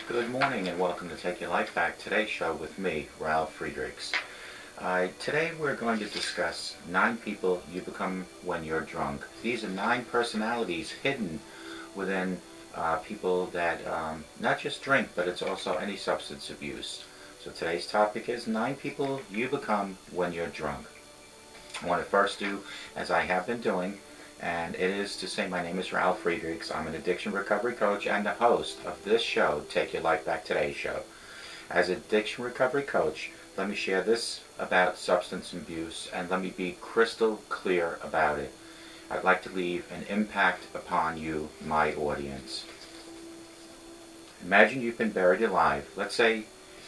Good morning and welcome to Take Your Life Back. Today's show with me, Ralf Friedrichs. Today we're going to discuss 9 people you become when you're drunk. These are 9 personalities hidden within people that not just drink, but it's also any substance abuse. So today's topic is 9 people you become when you're drunk. I want to first do, as I have been doing, and it is to say my name is Ralf Friedrichs. I'm an addiction recovery coach and the host of this show, Take Your Life Back Today show. As an addiction recovery coach, let me share this about substance abuse and let me be crystal clear about it. I'd like to leave an impact upon you, my audience. Imagine you've been buried alive. Let's say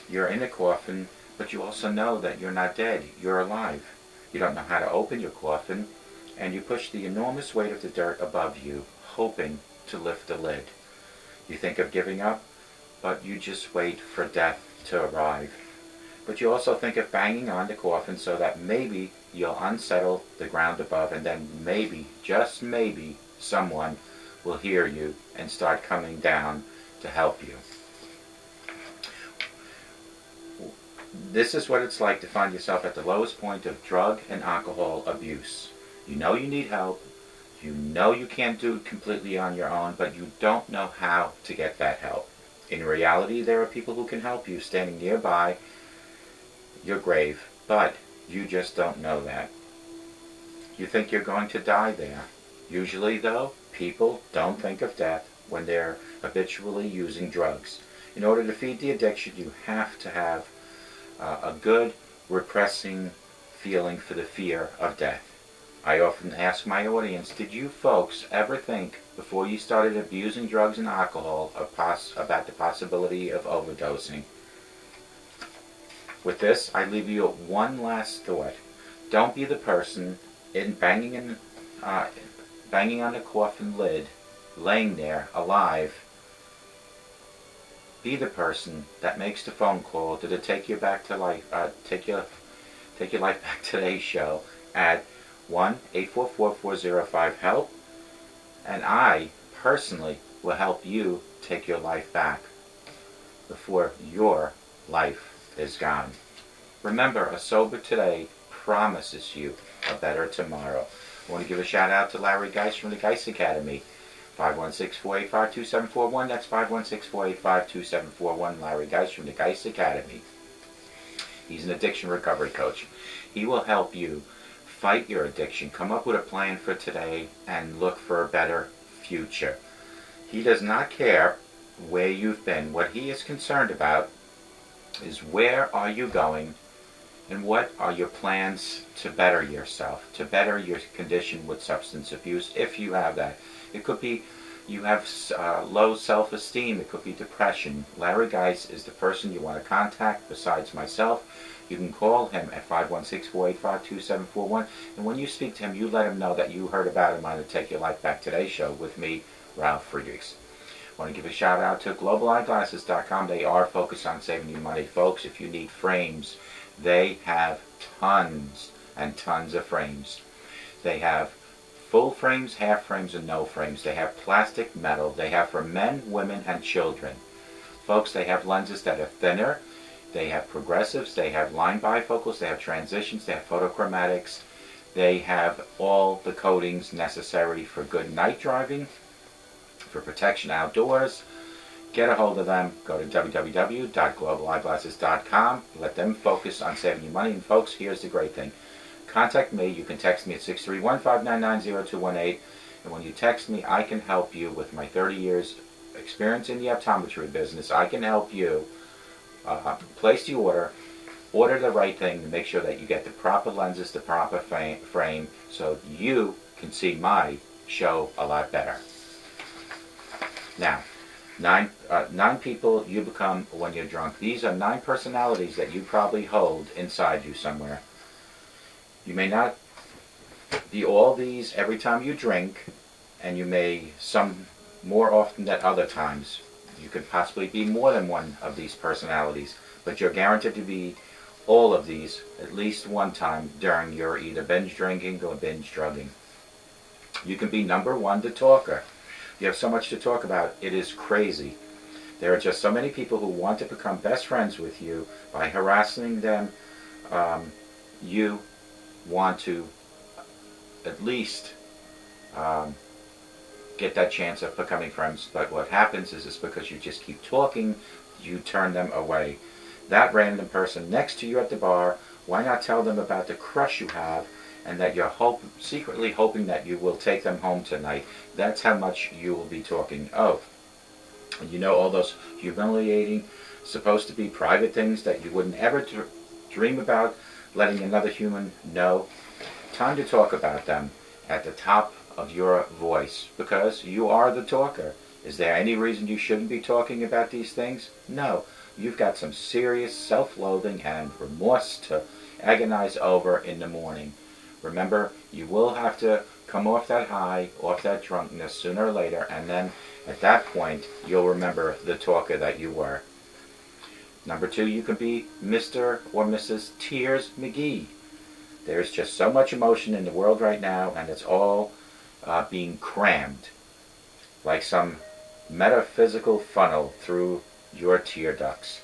you're in a coffin, but you also know that you're not dead, you're alive. You don't know how to open your coffin, and you push the enormous weight of the dirt above you, hoping to lift the lid. You think of giving up, but you just wait for death to arrive. But you also think of banging on the coffin so that maybe you'll unsettle the ground above, and then maybe, just maybe, someone will hear you and start coming down to help you. This is what it's like to find yourself at the lowest point of drug and alcohol abuse. You know you need help, you know you can't do it completely on your own, but you don't know how to get that help. In reality, there are people who can help you standing nearby your grave, but you just don't know that. You think you're going to die there. Usually, though, people don't think of death when they're habitually using drugs. In order to feed the addiction, you have to have a good repressing feeling for the fear of death. I often ask my audience, did you folks ever think before you started abusing drugs and alcohol about the possibility of overdosing? With this, I leave you one last thought. Don't be the person banging on the coffin lid, laying there alive. Be the person that makes the phone call to the Take Your Life Back Today show at 1-844-405-HELP, and I personally will help you take your life back before your life is gone. Remember, a sober today promises you a better tomorrow. I want to give a shout out to Larry Geis from the Geis Academy. 516-485-2741. That's 516-485-2741. Larry Geis from the Geis Academy. He's an addiction recovery coach. He will help you fight your addiction, come up with a plan for today, and look for a better future. He does not care where you've been. What he is concerned about is where are you going and what are your plans to better yourself, to better your condition with substance abuse, if you have that. It could be you have low self-esteem. It could be depression. Larry Geis is the person you want to contact besides myself. You can call him at 516-485-2741. And when you speak to him, you let him know that you heard about him on the Take Your Life Back Today show with me, Ralf Friedrichs. I want to give a shout out to globaleyeglasses.com. They are focused on saving you money. Folks, if you need frames, they have tons and tons of frames. They have full frames, half frames, and no frames. They have plastic, metal. They have for men, women, and children. Folks, they have lenses that are thinner. They have progressives. They have line bifocals. They have transitions. They have photochromatics. They have all the coatings necessary for good night driving, for protection outdoors. Get a hold of them. Go to www.globaleyeglasses.com. Let them focus on saving you money. And folks, here's the great thing. Contact me. You can text me at 631-599-0218. And when you text me, I can help you with my 30 years experience in the optometry business. I can help you place the order the right thing to make sure that you get the proper lenses, the proper frame, so you can see my show a lot better. Now, 9 people you become when you're drunk. These are 9 personalities that you probably hold inside you somewhere. You may not be all these every time you drink, and you may some more often than other times. You could possibly be more than one of these personalities, but you're guaranteed to be all of these at least one time during your either binge drinking or binge drugging. You can be number 1, the talker. You have so much to talk about, it is crazy. There are just so many people who want to become best friends with you. By harassing them, you want to at least get that chance of becoming friends. But what happens is it's because you just keep talking, you turn them away. That random person next to you at the bar, why not tell them about the crush you have and that you're secretly hoping that you will take them home tonight? That's how much you will be talking of. And you know, all those humiliating, supposed to be private things that you wouldn't ever dream about letting another human know. Time to talk about them at the top of your voice, because you are the talker. Is there any reason you shouldn't be talking about these things? No. You've got some serious self-loathing and remorse to agonize over in the morning. Remember, you will have to come off that high, off that drunkenness sooner or later, and then at that point, you'll remember the talker that you were. Number 2, you can be Mr. or Mrs. Tears McGee. There's just so much emotion in the world right now, and it's all being crammed like some metaphysical funnel through your tear ducts.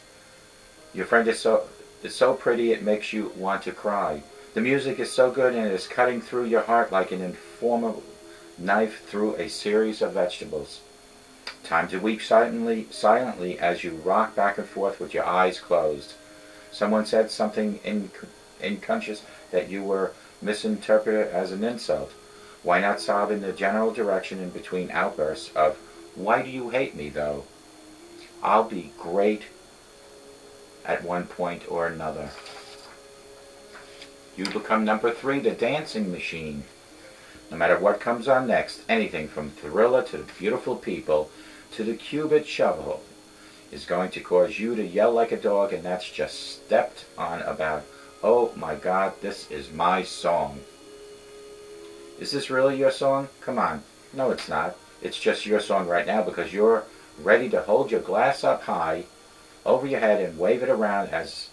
Your friend is so pretty it makes you want to cry. The music is so good and it is cutting through your heart like an informal knife through a series of vegetables. Time to weep silently as you rock back and forth with your eyes closed. Someone said something unconscious that you were misinterpreted as an insult. Why not sob in the general direction in between outbursts of, "Why do you hate me, though? I'll be great at one point or another." You become number 3, the dancing machine. No matter what comes on next, anything from Thriller to Beautiful People to the Cupid Shovel is going to cause you to yell like a dog, and that's just stepped on about, "Oh my God, this is my song." Is this really your song? Come on. No, it's not. It's just your song right now because you're ready to hold your glass up high over your head and wave it around as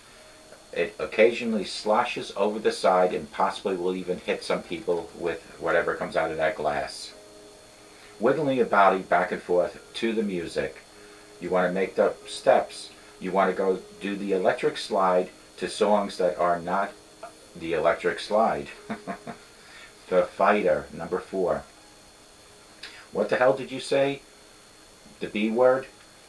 it occasionally sloshes over the side and possibly will even hit some people with whatever comes out of that glass. Wiggling your body back and forth to the music. You want to make the steps. You want to go do the electric slide to songs that are not the electric slide. The Fighter, number 4. What the hell did you say? The B word?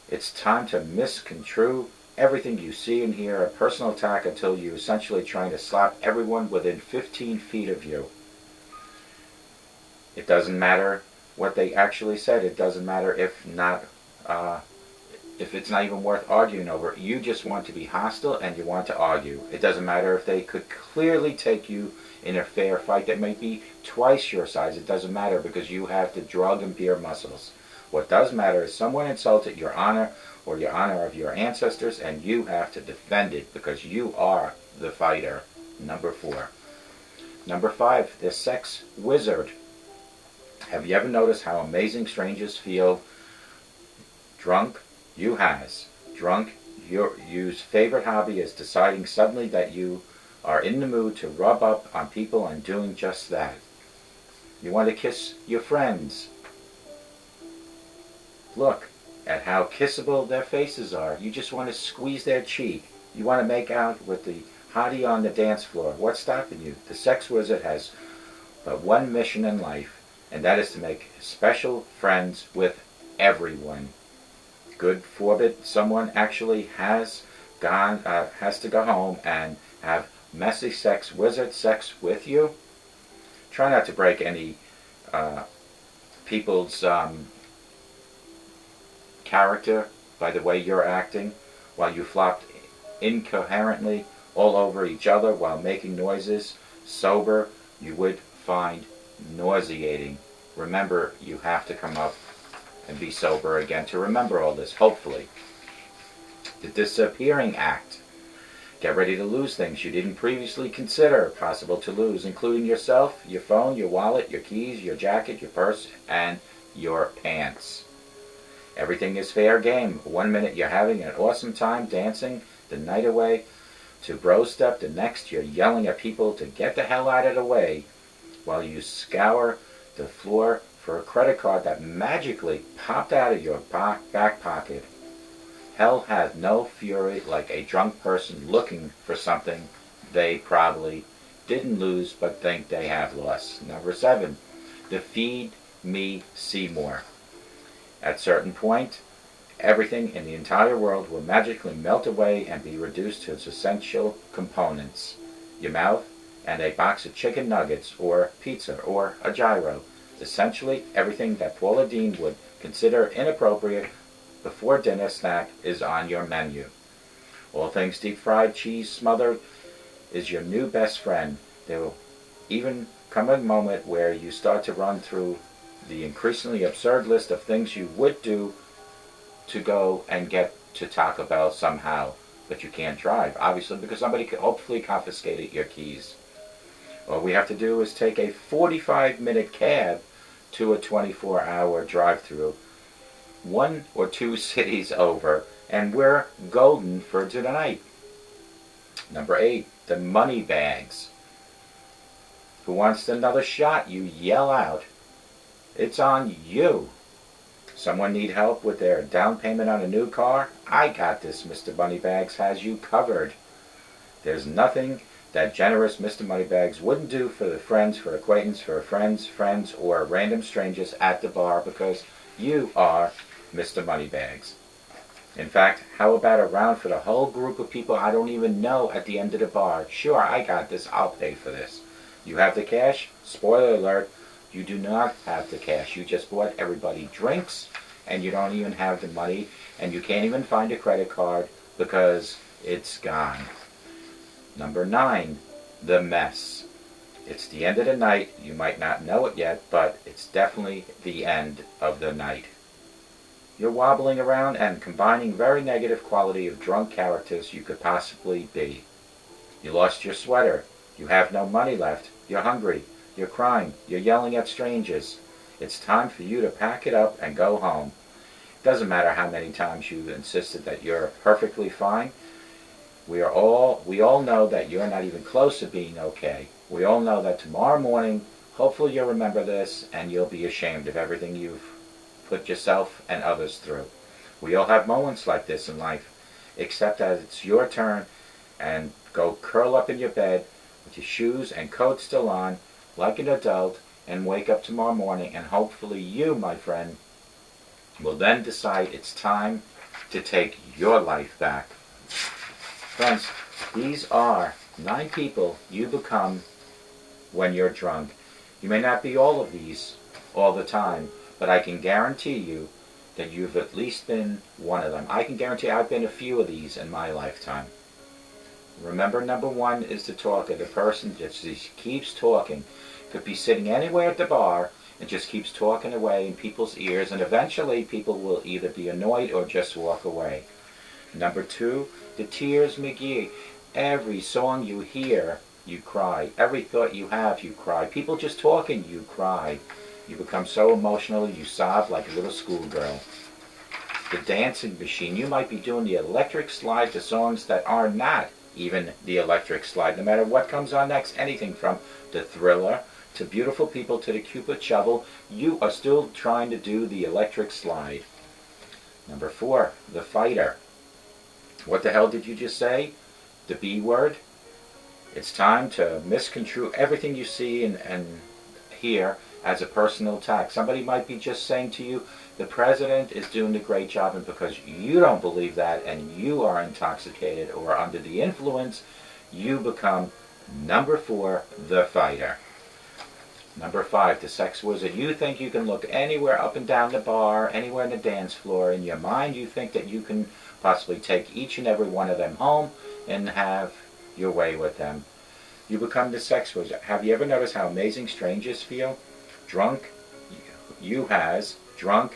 It's time to misconstrue everything you see and hear, a personal attack until you're essentially trying to slap everyone within 15 feet of you. It doesn't matter what they actually said. It doesn't matter if it's not even worth arguing over. You just want to be hostile and you want to argue. It doesn't matter if they could clearly take you in a fair fight that might be twice your size. It doesn't matter because you have the drug and beer muscles. What does matter is someone insulted your honor or your honor of your ancestors, and you have to defend it because you are the fighter. Number 4. Number 5, the sex wizard. Have you ever noticed how amazing strangers feel drunk? You has. Drunk, you's favorite hobby is deciding suddenly that you are in the mood to rub up on people and doing just that. You want to kiss your friends. Look at how kissable their faces are. You just want to squeeze their cheek. You want to make out with the hottie on the dance floor. What's stopping you? The sex wizard has but one mission in life, and that is to make special friends with everyone. Good forbid someone actually has to go home and have messy sex wizard sex with you. Try not to break any people's character by the way you're acting while you flopped incoherently all over each other while making noises. Sober, you would find nauseating. Remember, you have to come up and be sober again to remember all this, hopefully. The disappearing act. Get ready to lose things you didn't previously consider possible to lose, including yourself, your phone, your wallet, your keys, your jacket, your purse, and your pants. Everything is fair game. One minute you're having an awesome time dancing the night away to bro step. The next you're yelling at people to get the hell out of the way while you scour the floor for a credit card that magically popped out of your back pocket. Hell has no fury like a drunk person looking for something they probably didn't lose but think they have lost. Number 7, defeat me Seymour. At a certain point, everything in the entire world will magically melt away and be reduced to its essential components. Your mouth and a box of chicken nuggets or pizza or a gyro. Essentially, everything that Paula Deen would consider inappropriate before dinner snack is on your menu. All things deep fried, cheese smothered is your new best friend. There will even come a moment where you start to run through the increasingly absurd list of things you would do to go and get to Taco Bell somehow, but you can't drive, obviously, because somebody could hopefully confiscated your keys. All we have to do is take a 45-minute cab to a 24-hour drive-through, 1 or 2 cities over, and we're golden for tonight. Number 8, the money bags. Who wants another shot? You yell out. It's on you. Someone need help with their down payment on a new car? I got this. Mr. Moneybags has you covered. There's nothing that generous Mr. Moneybags wouldn't do for the friends, for acquaintance, for friends, or random strangers at the bar, because you are Mr. Moneybags. In fact, how about a round for the whole group of people I don't even know at the end of the bar? Sure, I got this. I'll pay for this. You have the cash? Spoiler alert, you do not have the cash. You just bought everybody drinks, and you don't even have the money, and you can't even find a credit card because it's gone. Number 9, the mess. It's the end of the night. You might not know it yet, but it's definitely the end of the night. You're wobbling around and combining very negative quality of drunk characters you could possibly be. You lost your sweater. You have no money left. You're hungry. You're crying. You're yelling at strangers. It's time for you to pack it up and go home. It doesn't matter how many times you insisted that you're perfectly fine. We all know that you're not even close to being okay. We all know that tomorrow morning, hopefully you'll remember this and you'll be ashamed of everything you've put yourself and others through. We all have moments like this in life, except that it's your turn, and go curl up in your bed with your shoes and coat still on, like an adult, and wake up tomorrow morning, and hopefully you, my friend, will then decide it's time to take your life back. Friends, these are 9 people you become when you're drunk. You may not be all of these all the time, but I can guarantee you that you've at least been one of them. I can guarantee I've been a few of these in my lifetime. Remember, number 1 is the talker, the person that just keeps talking. Could be sitting anywhere at the bar and just keeps talking away in people's ears, and eventually people will either be annoyed or just walk away. Number 2, the tears McGee. Every song you hear, you cry. Every thought you have, you cry. People just talking, you cry. You become so emotional, you sob like a little schoolgirl. The dancing machine. You might be doing the electric slide to songs that are not even the electric slide. No matter what comes on next, anything from the Thriller to Beautiful People to the Cupid Shovel, you are still trying to do the electric slide. Number 4, the fighter. What the hell did you just say? The B word? It's time to misconstrue everything you see and hear as a personal attack. Somebody might be just saying to you, the president is doing a great job, and because you don't believe that and you are intoxicated or under the influence, you become number 4, the fighter. Number 5, the sex wizard. You think you can look anywhere up and down the bar, anywhere in the dance floor. In your mind, you think that you can possibly take each and every one of them home and have your way with them. You become the sex wizard. Have you ever noticed how amazing strangers feel? Drunk, drunk,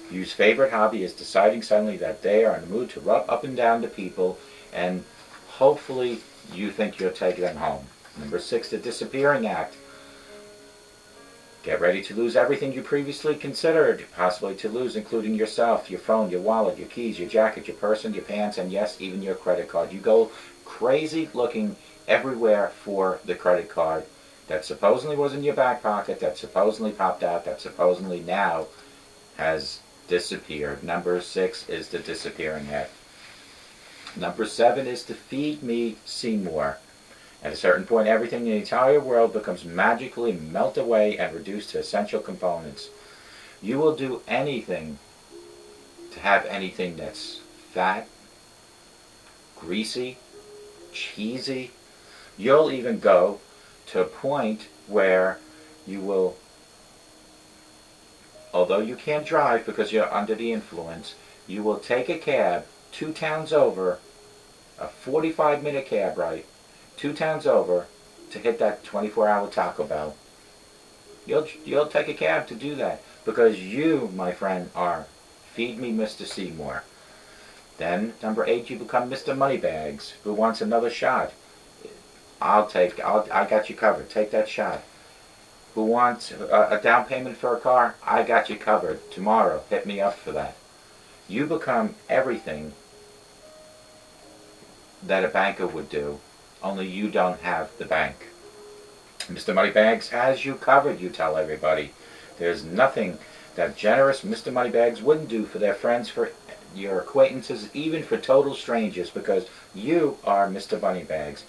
whose favorite hobby is deciding suddenly that they are in the mood to rub up and down to people, and hopefully you think you'll take them home. Number 6, the disappearing act. Get ready to lose everything you previously considered possibly to lose, including yourself, your phone, your wallet, your keys, your jacket, your purse, and your pants, and yes, even your credit card. You go crazy looking everywhere for the credit card that supposedly was in your back pocket, that supposedly popped out, that supposedly now has disappear. Number 6 is the disappearing head. Number 7 is to feed me, see more. At a certain point, everything in the entire world becomes magically melt away and reduced to essential components. You will do anything to have anything that's fat, greasy, cheesy. You'll even go to a point where you will, although you can't drive because you're under the influence, you will take a cab 2 towns over, a 45-minute cab ride, 2 towns over to hit that 24-hour Taco Bell. You'll take a cab to do that because you, my friend, are Feed Me Mr. Seymour. Then, number 8, you become Mr. Moneybags, who wants another shot. I got you covered. Take that shot. Who wants a down payment for a car? I got you covered. Tomorrow, hit me up for that. You become everything that a banker would do, only you don't have the bank. Mr. Moneybags has you covered, you tell everybody. There's nothing that generous Mr. Moneybags wouldn't do for their friends, for your acquaintances, even for total strangers, because you are Mr. Moneybags.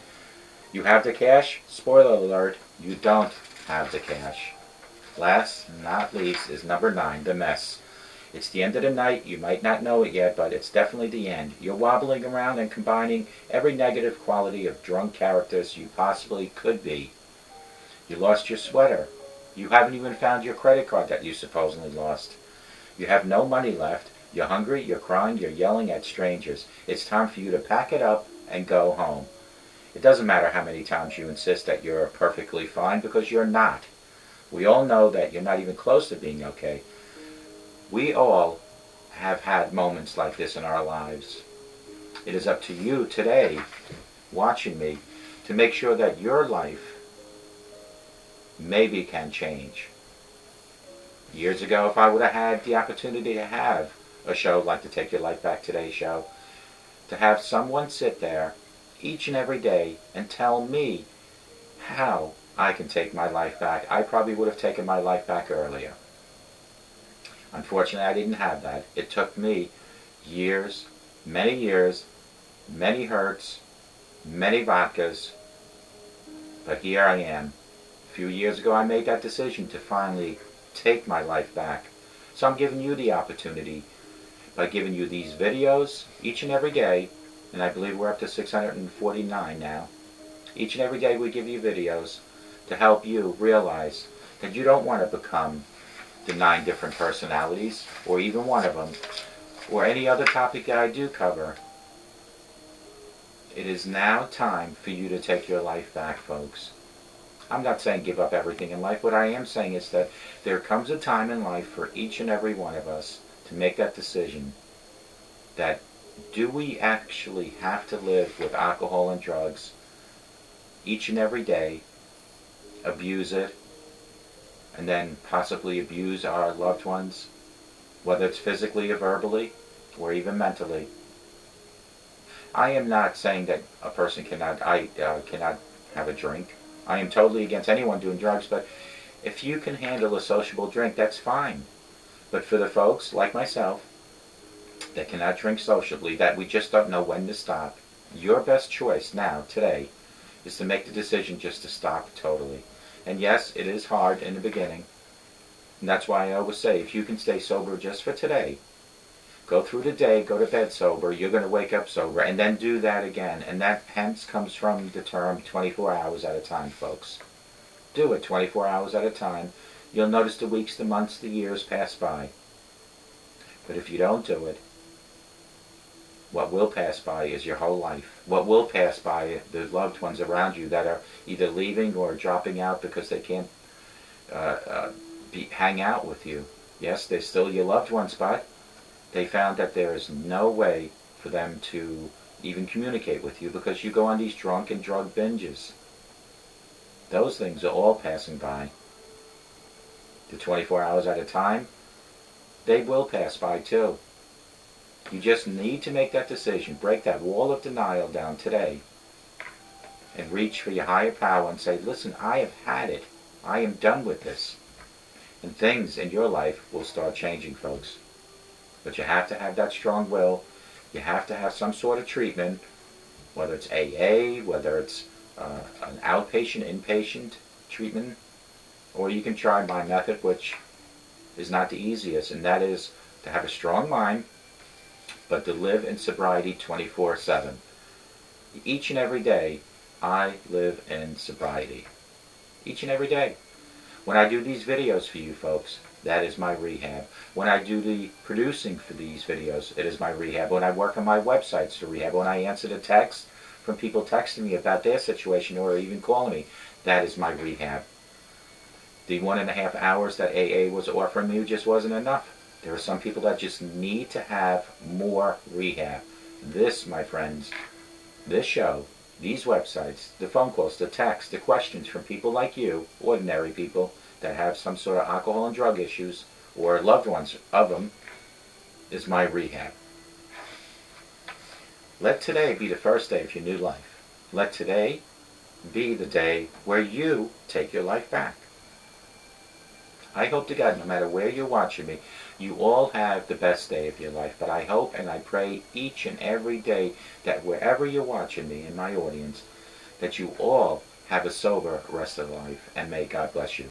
You have the cash? Spoiler alert, you don't have the cash. Last, not least, is number 9, the mess. It's the end of the night. You might not know it yet, but it's definitely the end. You're wobbling around and combining every negative quality of drunk characters you possibly could be. You lost your sweater. You haven't even found your credit card that you supposedly lost. You have no money left. You're hungry, you're crying, you're yelling at strangers. It's time for you to pack it up and go home. It doesn't matter how many times you insist that you're perfectly fine, because you're not. We all know that you're not even close to being okay. We all have had moments like this in our lives. It is up to you today, watching me, to make sure that your life maybe can change. Years ago, if I would have had the opportunity to have a show like the Take Your Life Back Today show, to have someone sit there each and every day and tell me how I can take my life back, I probably would have taken my life back earlier. Unfortunately, I didn't have that. It took me years, many hurts, many vodkas, but here I am. A few years ago, I made that decision to finally take my life back. So I'm giving you the opportunity by giving you these videos each and every day, and I believe we're up to 649 now. Each and every day we give you videos to help you realize that you don't want to become the 9 different personalities, or even one of them, or any other topic that I do cover. It is now time for you to take your life back, folks. I'm not saying give up everything in life. What I am saying is that there comes a time in life for each and every one of us to make that decision, that do we actually have to live with alcohol and drugs each and every day, abuse it, and then possibly abuse our loved ones, whether it's physically or verbally, or even mentally. I am not saying that a person cannot have a drink. I am totally against anyone doing drugs, but if you can handle a sociable drink, that's fine. But for the folks like myself that cannot drink sociably, that we just don't know when to stop, your best choice now, today, is to make the decision just to stop totally. And yes, it is hard in the beginning. And that's why I always say, if you can stay sober just for today, go through the day, go to bed sober, you're going to wake up sober, and then do that again. And that hence comes from the term 24 hours at a time, folks. Do it 24 hours at a time. You'll notice the weeks, the months, the years pass by. But if you don't do it, what will pass by is your whole life. What will pass by the loved ones around you that are either leaving or dropping out because they can't hang out with you. Yes, they're still your loved ones, but they found that there is no way for them to even communicate with you because you go on these drunk and drug binges. Those things are all passing by. The 24 hours at a time, they will pass by too. You just need to make that decision. Break that wall of denial down today and reach for your higher power and say, listen, I have had it. I am done with this. And things in your life will start changing, folks. But you have to have that strong will. You have to have some sort of treatment, whether it's AA, whether it's an outpatient, inpatient treatment, or you can try my method, which is not the easiest, and that is to have a strong mind, but to live in sobriety 24/7. Each and every day, I live in sobriety. Each and every day. When I do these videos for you folks, that is my rehab. When I do the producing for these videos, it is my rehab. When I work on my websites to rehab, when I answer the texts from people texting me about their situation or even calling me, that is my rehab. The 1.5 hours that AA was offering me just wasn't enough. There are some people that just need to have more rehab. This, my friends, this show, these websites, the phone calls, the texts, the questions from people like you, ordinary people that have some sort of alcohol and drug issues, or loved ones of them, is my rehab. Let today be the first day of your new life. Let today be the day where you take your life back. I hope to God, no matter where you're watching me, you all have the best day of your life. But I hope and I pray each and every day that wherever you're watching me in my audience, that you all have a sober rest of life, and may God bless you.